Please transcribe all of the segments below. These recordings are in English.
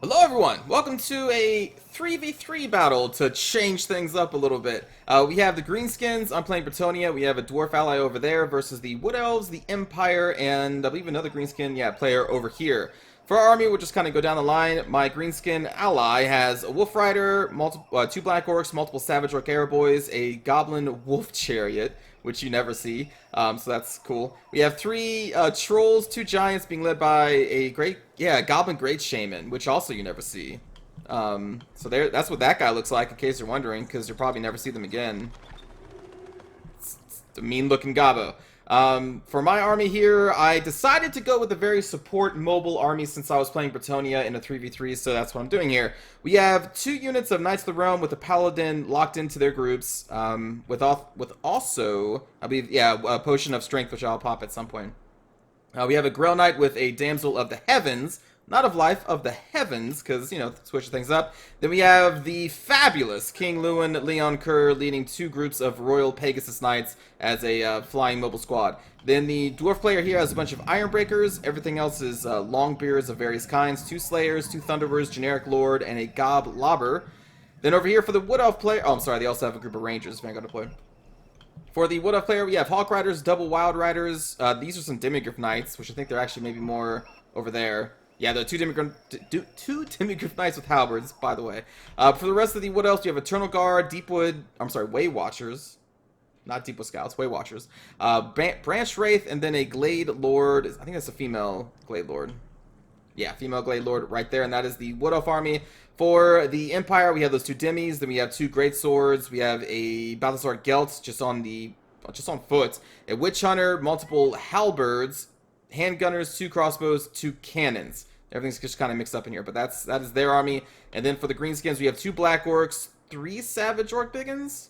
Hello everyone! Welcome to a 3v3 battle to change things up a little bit. We have the Greenskins, I'm playing Bretonnia, we have a Dwarf ally over there versus the Wood Elves, the Empire, and I believe another Greenskin, player over here. For our army, we'll just kind of go down the line. My Greenskin ally has a Wolf Rider, two Black Orcs, multiple Savage Orc Arrow Boys, a Goblin Wolf Chariot, which you never see, so that's cool. We have three Trolls, two Giants being led by a Goblin Great Shaman, which also you never see. So that's what that guy looks like, in case you're wondering, because you'll probably never see them again. It's a mean-looking gobbo. For my army here, I decided to go with a very support mobile army since I was playing Bretonnia in a 3v3, so that's what I'm doing here. We have two units of Knights of the Realm with a Paladin locked into their groups, with also, I believe, a Potion of Strength, which I'll pop at some point. We have a Grail Knight with a Damsel of the Heavens, not of life, of the heavens, because, switch things up. Then we have the fabulous King Lewin Leon Kerr leading two groups of Royal Pegasus Knights as a flying mobile squad. Then the Dwarf player here has a bunch of Ironbreakers. Everything else is Longbeards of various kinds, two Slayers, two Thunderers, Generic Lord, and a Gob Lobber. Then over here for the Wood Elf player, oh, I'm sorry, they also have a group of Rangers, Vanguard to play. For the Wood Elf player, we have Hawk Riders, double Wild Riders. These are some Demigryph Knights, which I think they're actually maybe more over there. Yeah, there are two Demigryph Knights with halberds, by the way. For the rest of the Wood Elves, you have Eternal Guard, Way Watchers. Not Deepwood Scouts, Way Watchers. Branch Wraith, and then a Glade Lord. I think that's a female Glade Lord. Yeah, female Glade Lord right there, and that is the Wood Elf army. For the Empire, we have those two Demis, then we have two Great Swords, we have a Balthazar Gelt just on foot, a Witch Hunter, multiple Halberds, Handgunners, two Crossbows, two Cannons. Everything's just kind of mixed up in here, but that is their army. And then for the Greenskins, we have two Black Orcs, three Savage Orc Biggins?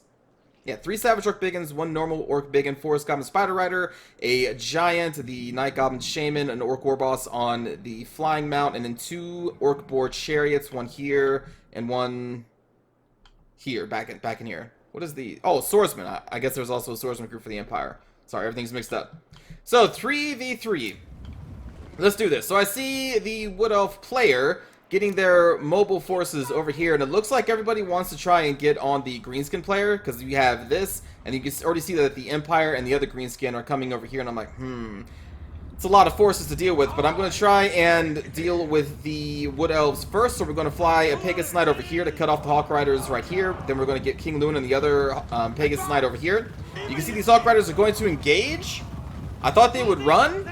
Yeah, three Savage Orc Biggins, one normal Orc Biggin, Forest Goblin Spider Rider, a Giant, the Night Goblin Shaman, an Orc Warboss on the Flying Mount, and then two Orc Boar Chariots, one here and one here, back in here. What is the... Oh, Swordsman. I guess there's also a Swordsman group for the Empire. Sorry, everything's mixed up. So, 3v3. Let's do this. So I see the Wood Elf player getting their mobile forces over here, and it looks like everybody wants to try and get on the Greenskin player, because you have this, and you can already see that the Empire and the other Greenskin are coming over here, and I'm like, it's a lot of forces to deal with, but I'm going to try and deal with the Wood Elves first. So we're going to fly a Pegasus Knight over here to cut off the Hawk Riders right here. Then we're going to get King Lewin and the other Pegasus Knight over here. You can see these Hawk Riders are going to engage. I thought they would run.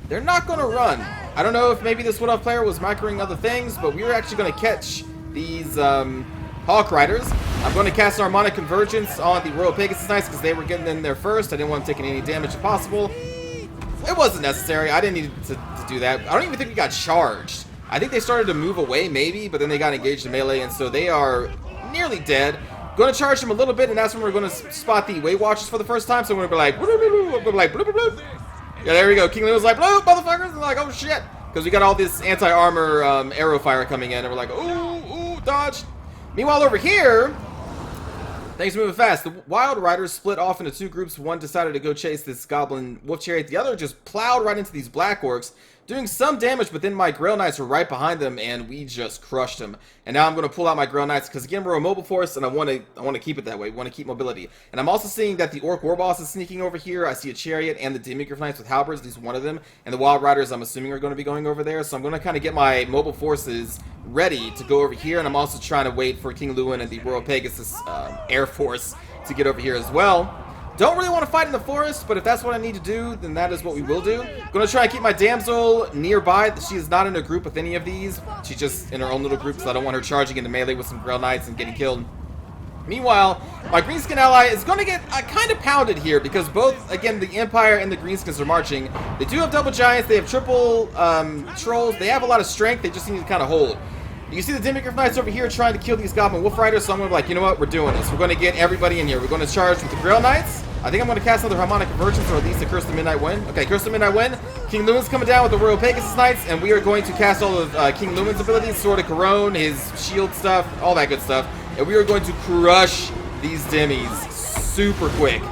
They're not going to run. I don't know if maybe this Wood Elf player was microing other things, but we were actually going to catch these Hawk Riders. I'm going to cast an Harmonic Convergence on the Royal Pegasus Knights because they were getting in there first. I didn't want them taking any damage if possible. It wasn't necessary. I didn't need to do that. I don't even think we got charged. I think they started to move away maybe, but then they got engaged in melee, and so they are nearly dead. Going to charge them a little bit, and that's when we're going to spot the Way Watchers for the first time. So we're going to be like, yeah, there we go. King Lewin was like, bloop, motherfuckers. And like, oh shit. Because we got all this anti-armor arrow fire coming in, and we're like, ooh, dodge. Meanwhile, over here, things are moving fast. The Wild Riders split off into two groups. One decided to go chase this Goblin Wolf Chariot. The other just plowed right into these Black Orcs, doing some damage, but then my Grail Knights were right behind them, and we just crushed them. And now I'm going to pull out my Grail Knights, because again, we're a mobile force, and I want to keep it that way. We want to keep mobility. And I'm also seeing that the Orc Warboss is sneaking over here. I see a Chariot and the Demigryph Knights with Halberds, at least one of them. And the Wild Riders, I'm assuming, are going to be going over there. So I'm going to kind of get my mobile forces ready to go over here, and I'm also trying to wait for King Lewin and the Royal Pegasus Air Force to get over here as well. Don't really want to fight in the forest, but if that's what I need to do, then that is what we will do. Going to try and keep my damsel nearby. She is not in a group with any of these. She's just in her own little group, so I don't want her charging into melee with some Grail Knights and getting killed. Meanwhile, my Greenskin ally is going to get kind of pounded here because both, again, the Empire and the Greenskins are marching. They do have double Giants. They have triple Trolls. They have a lot of strength. They just need to kind of hold. You see the Demigryph Knights over here trying to kill these Goblin Wolf Riders, so I'm going to be like, you know what, we're doing this. We're going to get everybody in here. We're going to charge with the Grail Knights. I think I'm going to cast another Harmonic Convergence, or at least a Curse the Midnight Wind. Okay, Curse the Midnight Wind. King Lewin's coming down with the Royal Pegasus Knights, and we are going to cast all of King Lewin's abilities, Sword of Corone, his shield stuff, all that good stuff. And we are going to crush these Demis super quick.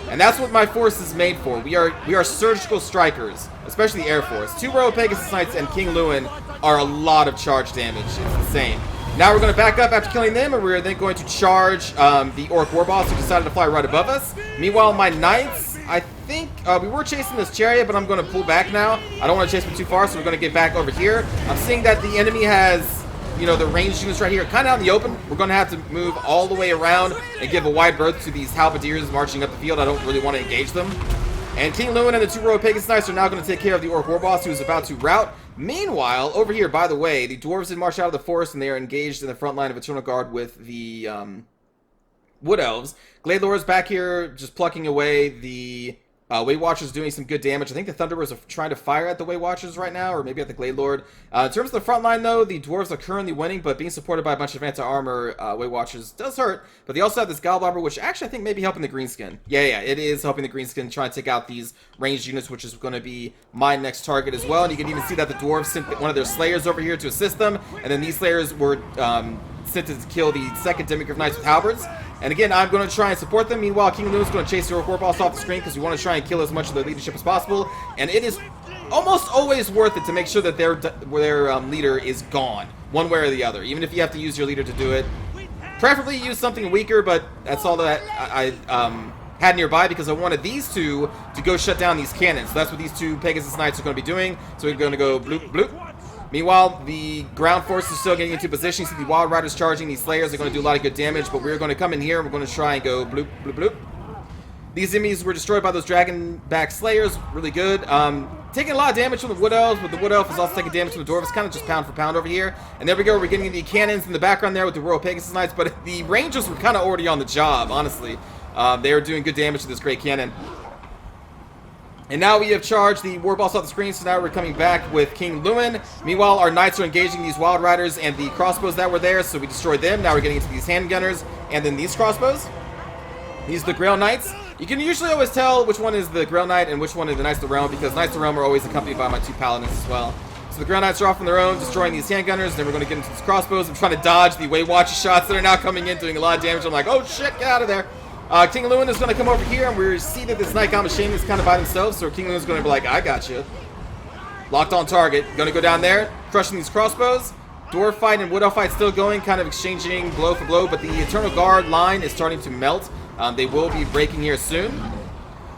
And that's what my force is made for. We are surgical strikers, especially the Air Force. Two Royal Pegasus Knights and King Lewin are a lot of charge damage. It's insane. Now we're going to back up after killing them, and we're then going to charge the Orc War Boss who decided to fly right above us. Meanwhile, my Knights, I think we were chasing this chariot, but I'm going to pull back now. I don't want to chase them too far, so we're going to get back over here. I'm seeing that the enemy has, you know, the ranged units right here, kind of out in the open. We're going to have to move all the way around and give a wide berth to these halberdiers marching up the field. I don't really want to engage them. And King Lewin and the 2 royal Pegasus Knights are now going to take care of the Orc War Boss who is about to rout. Meanwhile, over here, by the way, the dwarves did march out of the forest and they are engaged in the front line of Eternal Guard with the Wood Elves. Glade Lords back here just plucking away the Way Watchers, doing some good damage. I think the Thunderers are trying to fire at the Way Watchers right now, or maybe at the Glade Lord. In terms of the front line, though, the dwarves are currently winning, but being supported by a bunch of anti-armor Way Watchers does hurt. But they also have this Gobblobber, which actually I think may be helping the Greenskin. Yeah, it is helping the Greenskin try to take out these ranged units, which is going to be my next target as well. And you can even see that the dwarves sent one of their Slayers over here to assist them, and then these Slayers were sent to kill the second Demigryph Knights with halberds. And again, I'm going to try and support them. Meanwhile, King Lou's going to chase the Orc War Boss off the screen because we want to try and kill as much of their leadership as possible. And it is almost always worth it to make sure that their leader is gone, one way or the other, even if you have to use your leader to do it. Preferably use something weaker, but that's all that I had nearby because I wanted these two to go shut down these cannons. So that's what these 2 Pegasus Knights are going to be doing. So we're going to go bloop, bloop. Meanwhile, the ground force is still getting into position. You see the Wild Riders charging. These Slayers are going to do a lot of good damage, but we're going to come in here and we're going to try and go bloop, bloop, bloop. These enemies were destroyed by those Dragonback Slayers. Really good. Taking a lot of damage from the Wood Elves, but the Wood Elf is also taking damage from the Dwarves. It's kind of just pound for pound over here. And there we go. We're getting the cannons in the background there with the Royal Pegasus Knights, but the Rangers were kind of already on the job, honestly. They were doing good damage to this great cannon. And now we have charged the War Boss off the screen, so now we're coming back with King Lewin. Meanwhile, our Knights are engaging these Wild Riders and the crossbows that were there, so we destroyed them. Now we're getting into these handgunners and then these crossbows. These are the Grail Knights. You can usually always tell which one is the Grail Knight and which one is the Knights of the Realm, because Knights of the Realm are always accompanied by my 2 Paladins as well. So the Grail Knights are off on their own, destroying these handgunners, and then we're going to get into these crossbows. I'm trying to dodge the Way Watcher shots that are now coming in, doing a lot of damage. I'm like, oh shit, get out of there. King Lewin is going to come over here, and we see that this Knight Gama Shaman is kind of by themselves, so King Lewin is going to be like, I got you. Locked on target. Going to go down there, crushing these crossbows. Dwarf fight and Wood Elf fight still going, kind of exchanging blow for blow, but the Eternal Guard line is starting to melt. They will be breaking here soon.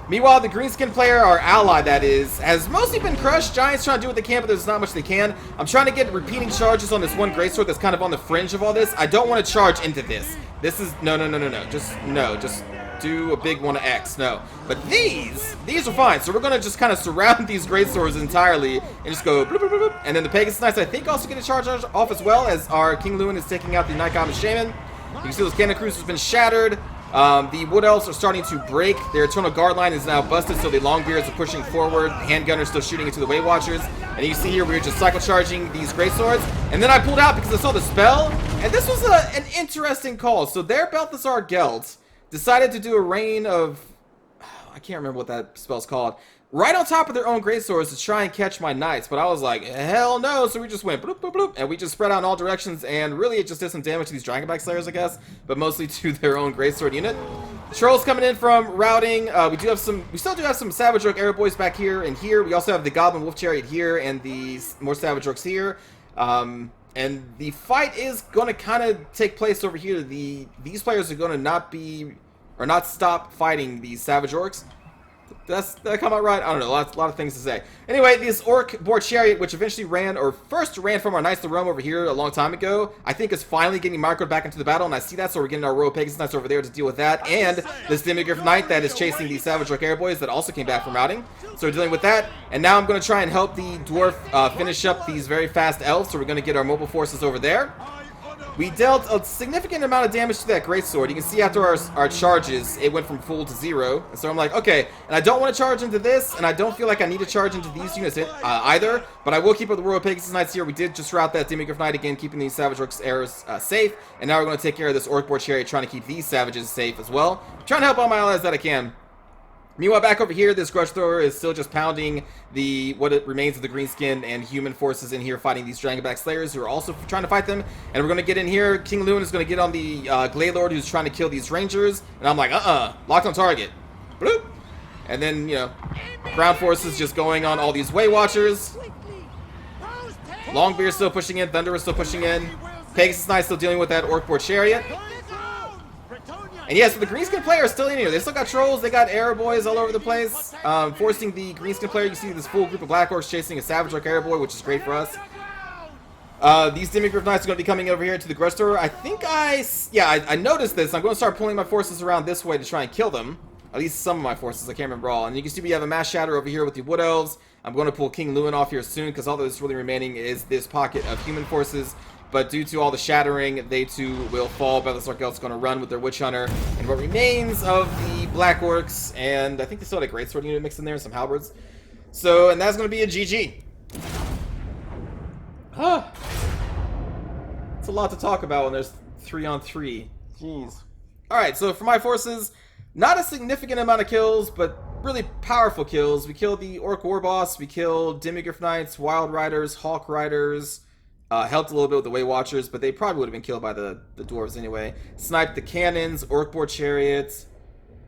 Meanwhile, the Greenskin player, our ally that is, has mostly been crushed. Giants trying to do what they can, but there's not much they can. I'm trying to get repeating charges on this one greatsword that's kind of on the fringe of all this. I don't want to charge into this. This is, no. Just do a big one of X, no. But these are fine. So we're going to just kind of surround these greatswords entirely and just go bloop, bloop, bloop, bloop. And then the Pegasus Knights, I think, also get a charge off as well, as our King Lewin is taking out the Knight Gama Shaman. You can see those cannon crews have been shattered. The Wood Elves are starting to break. Their Eternal Guard line is now busted, so the Longbeards are pushing forward. Handgunners still shooting into the Way Watchers. And you see here, we were just cycle charging these greatswords. And then I pulled out because I saw the spell. And this was an interesting call. So their Balthazar Gelt decided to do a rain of... I can't remember what that spell's called. Right on top of their own greatswords to try and catch my knights, but I was like, hell no, so we just went bloop, bloop, bloop, and we just spread out in all directions, and really it just did some damage to these Dragonback Slayers, I guess, but mostly to their own greatsword unit. Trolls coming in from routing. We still do have some Savage Orc Arrow Boys back here and here. We also have the Goblin Wolf Chariot here, and the more Savage Orcs here. And the fight is going to kind of take place over here. These players are going to not stop fighting these Savage Orcs. Did that come out right? I don't know. A lot of things to say. Anyway, this Orc Boar Chariot, which eventually first ran from our Knights of the Realm over here a long time ago, I think is finally getting microed back into the battle, and I see that, so we're getting our Royal Pegasus Knights over there to deal with that, and this Demigryph Knight that is chasing the Savage Orc Air Boys that also came back from routing. So we're dealing with that, and now I'm going to try and help the Dwarf finish up these very fast Elves, so we're going to get our mobile forces over there. We dealt a significant amount of damage to that greatsword. You can see after our charges, it went from full to 0. And so I'm like, okay, and I don't want to charge into this, and I don't feel like I need to charge into these units either, but I will keep up the Royal Pegasus Knights here. We did just route that Demigryph Knight again, keeping these Savage Orcs arrows safe, and now we're going to take care of this Orc Boar Chariot, trying to keep these Savages safe as well. I'm trying to help all my allies that I can. Meanwhile, back over here, this Grudge Thrower is still just pounding what it remains of the Greenskin and human forces in here, fighting these Dragonback Slayers who are also trying to fight them. And we're going to get in here. King Lewin is going to get on the Glade Lord who's trying to kill these Rangers. And I'm like, locked on target. Bloop. And then, ground forces just going on all these Way Watchers. Longbeard's still pushing in. Thunder is still pushing in. Pegasus Knight still dealing with that Orc-Boar Chariot. And yeah, so the greenskin player is still in here. They still got trolls. They got arrow boys all over the place. Forcing the greenskin player. You see this full group of black orcs chasing a savage orc arrow boy, which is great for us. These Demigryph Knights are going to be coming over here to the Grudge Thrower. I think I noticed this. I'm going to start pulling my forces around this way to try and kill them. At least some of my forces. I can't remember all. And you can see we have a Mass Shatter over here with the Wood Elves. I'm going to pull King Lewin off here soon because all that's really remaining is this pocket of human forces. But due to all the shattering, they too will fall. Battlestar Geld's going to run with their Witch Hunter. And what remains of the Black Orcs, and I think they still had a Greatsword unit mixed in there, some Halberds. So, and that's going to be a GG. It's a lot to talk about when there's 3-on-3. Jeez. Alright, so for my forces, not a significant amount of kills, but really powerful kills. We killed the Orc War Boss, we killed Demigryph Knights, Wild Riders, Hawk Riders, helped a little bit with the Way Watchers, but they probably would have been killed by the Dwarves anyway. Sniped the Cannons, Orc-Boar Chariot,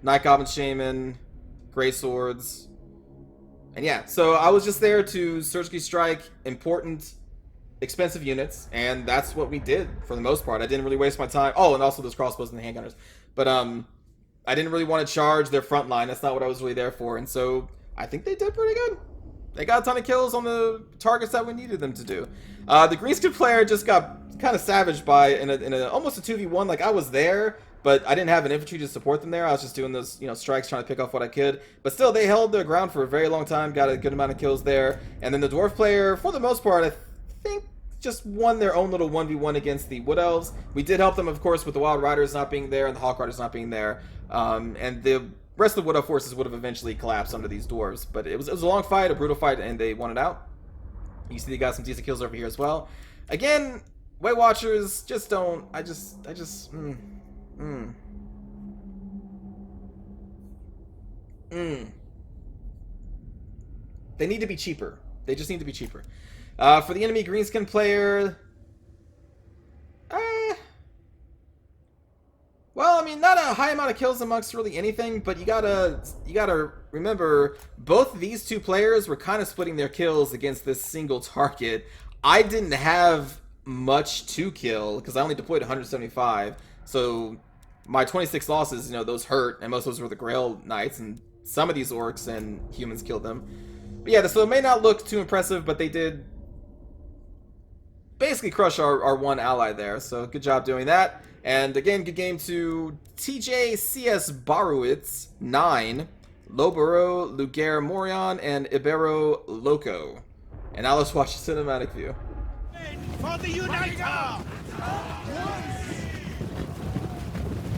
Night Goblin Shaman, Grey Swords. And yeah, so I was just there to surgically strike important, expensive units, and that's what we did for the most part. I didn't really waste my time. Oh, and also those crossbows and the handgunners. But I didn't really want to charge their front line. That's not what I was really there for. And so I think they did pretty good. They got a ton of kills on the targets that we needed them to do. The greenskin player just got kind of savaged by in a almost a 2v1. Like, I was there, but I didn't have an infantry to support them there. I was just doing those, strikes, trying to pick off what I could. But still, they held their ground for a very long time, got a good amount of kills there. And then the dwarf player, for the most part, I think just won their own little 1v1 against the Wood Elves. We did help them, of course, with the Wild Riders not being there and the Hawk Riders not being there. And the rest of the Wood Elf forces would have eventually collapsed under these dwarves. But it was a long fight, a brutal fight, and they won it out. You see they got some decent kills over here as well. Again, Way Watchers just don't... They need to be cheaper. They just need to be cheaper. For the enemy greenskin player... Well, I mean, not a high amount of kills amongst really anything, but you gotta remember, both of these two players were kind of splitting their kills against this single target. I didn't have much to kill, because I only deployed 175, so my 26 losses, those hurt, and most of those were the Grail Knights, and some of these orcs and humans killed them. But yeah, so it may not look too impressive, but they did basically crush our one ally there, so good job doing that. And again, good game to TJ CS Barowitz 9, Lobero Luger Morion, and Ibero Loco. And now let's watch the cinematic view. For the Uniter!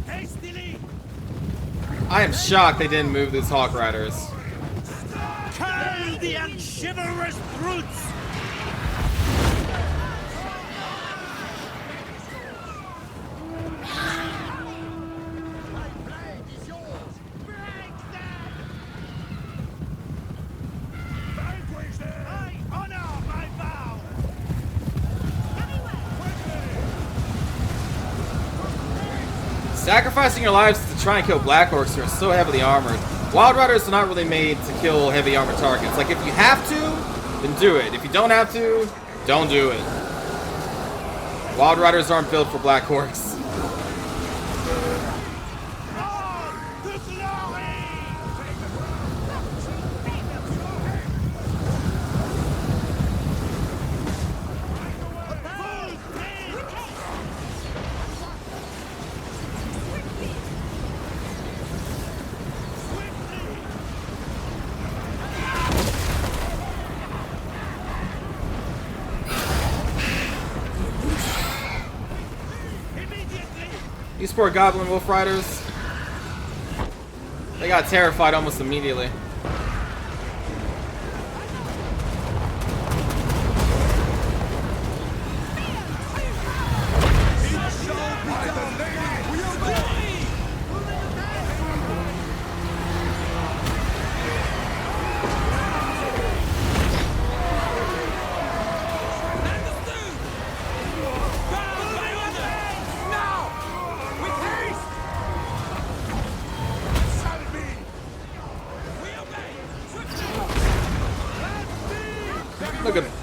Hastily! I am shocked they didn't move these Hawk Riders. Curl the unchivalrous brutes! Sacrificing your lives to try and kill Black Orcs who are so heavily armored. Wild Riders are not really made to kill heavy armored targets. Like, if you have to, then do it. If you don't have to, don't do it. Wild Riders aren't built for Black Orcs. These poor Goblin Wolf Riders, they got terrified almost immediately.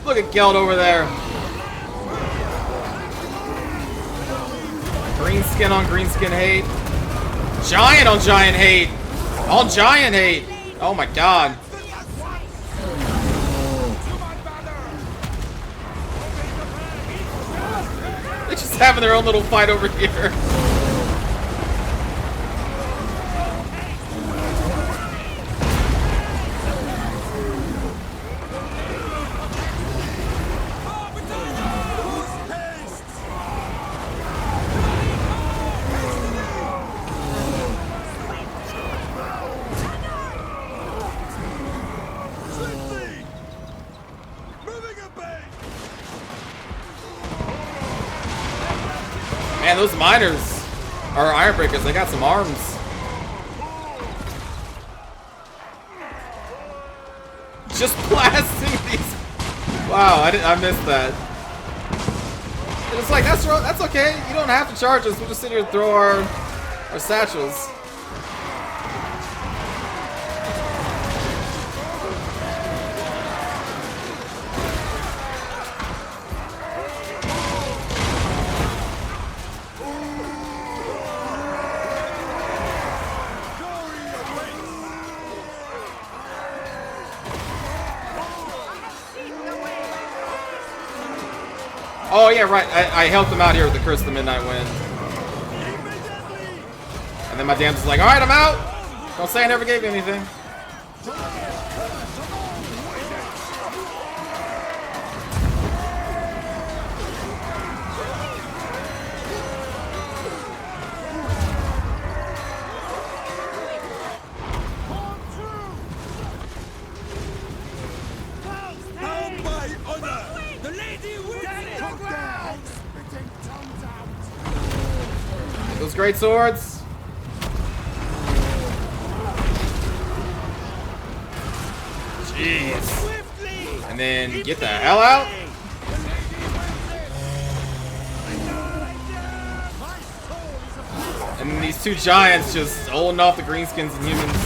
Look at Geld over there. Greenskin on greenskin hate. Giant on giant hate. All giant hate. Oh my god. They're just having their own little fight over here. Man, those miners are iron breakers. They got some arms. Just blasting these. Wow, I missed that. And it's like that's okay. You don't have to charge us. We'll just sit here and throw our satchels. Oh yeah, right. I helped him out here with the Curse of the Midnight Wind. And then my damsel's like, alright, I'm out! Don't say I never gave you anything. Those great swords. Jeez. And then get the hell out. And then these two giants just holding off the greenskins and humans.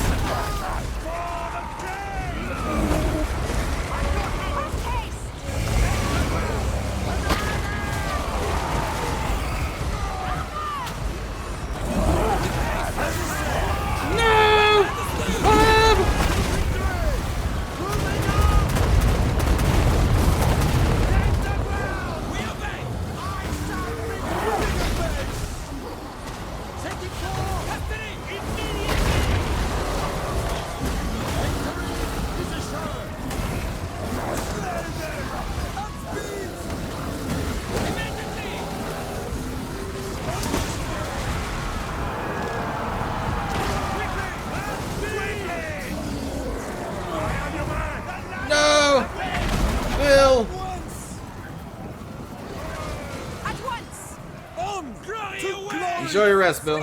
Enjoy your rest, Bill.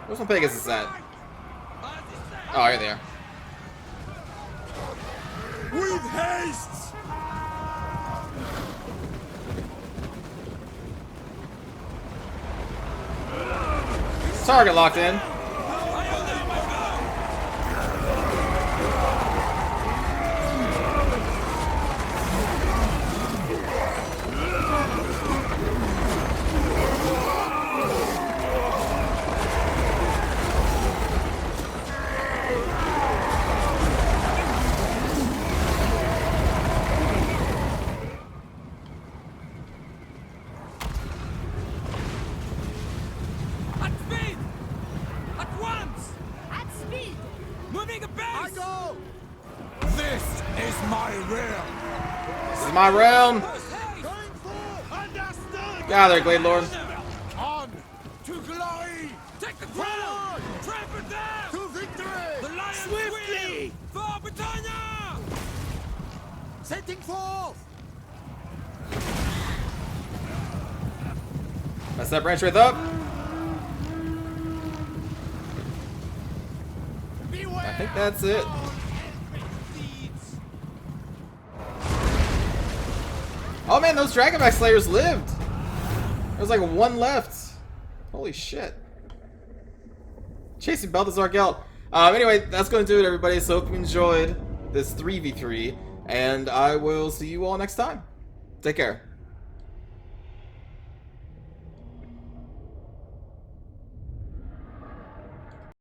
Where's my Pegasus at? Oh, here they are. With haste! Target locked in. My realm. Get out of there, Glade Lord. On to glory! Take the crown! Trample down! To victory! The lion swiftly! For Bretonnia! Setting forth! That's that branch right up. I think that's it. Oh man, those Dragonback Slayers lived! There was like one left. Holy shit. Chasing Balthazar Gelt. Anyway, that's going to do it, everybody. So hope you enjoyed this 3v3. And I will see you all next time. Take care.